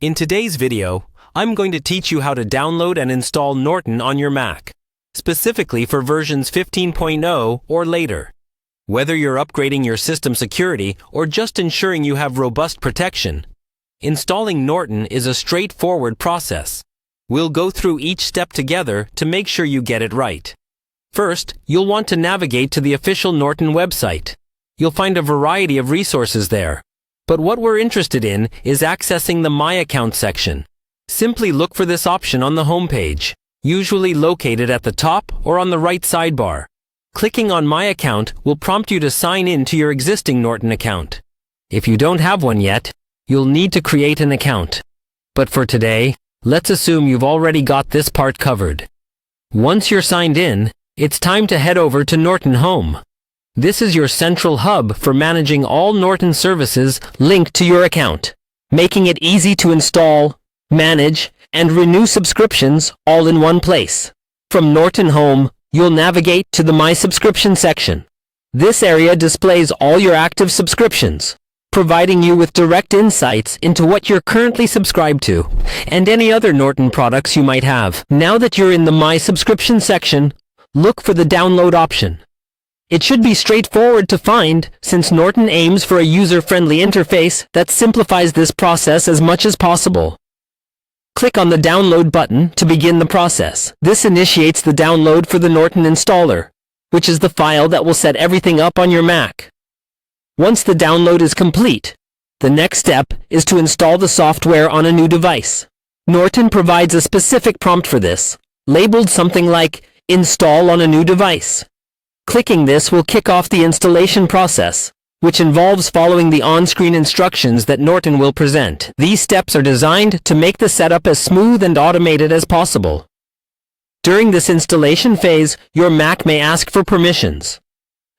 In today's video, I'm going to teach you how to download and install Norton on your Mac, specifically for versions 15.0 or later. Whether you're upgrading your system security or just ensuring you have robust protection, installing Norton is a straightforward process. We'll go through each step together to make sure you get it right. First, you'll want to navigate to the official Norton website. You'll find a variety of resources there. But what we're interested in is accessing the My Account section. Simply look for this option on the home page, usually located at the top or on the right sidebar. Clicking on My Account will prompt you to sign in to your existing Norton account. If you don't have one yet, you'll need to create an account. But for today, let's assume you've already got this part covered. Once you're signed in, it's time to head over to Norton Home. This is your central hub for managing all Norton services linked to your account, making it easy to install, manage, and renew subscriptions all in one place. From Norton Home, you'll navigate to the My Subscription section. This area displays all your active subscriptions, providing you with direct insights into what you're currently subscribed to and any other Norton products you might have. Now that you're in the My Subscription section, look for the download option. It should be straightforward to find, since Norton aims for a user-friendly interface that simplifies this process as much as possible. Click on the Download button to begin the process. This initiates the download for the Norton installer, which is the file that will set everything up on your Mac. Once the download is complete, the next step is to install the software on a new device. Norton provides a specific prompt for this, labeled something like Install on a new device. Clicking this will kick off the installation process, which involves following the on-screen instructions that Norton will present. These steps are designed to make the setup as smooth and automated as possible. During this installation phase, your Mac may ask for permissions.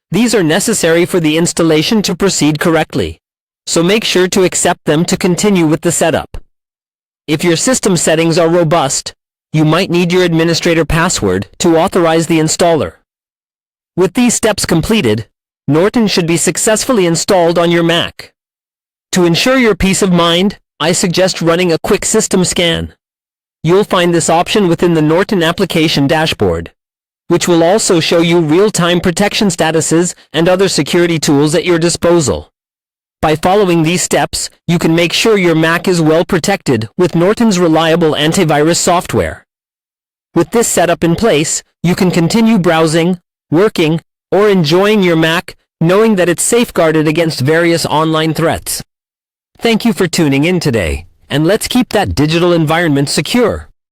These are necessary for the installation to proceed correctly, so make sure to accept them to continue with the setup. If your system settings are robust, you might need your administrator password to authorize the installer. With these steps completed, Norton should be successfully installed on your Mac. To ensure your peace of mind, I suggest running a quick system scan. You'll find this option within the Norton application dashboard, which will also show you real-time protection statuses and other security tools at your disposal. By following these steps, you can make sure your Mac is well protected with Norton's reliable antivirus software. With this setup in place, you can continue browsing, working, or enjoying your Mac, knowing that it's safeguarded against various online threats. Thank you for tuning in today, and let's keep that digital environment secure.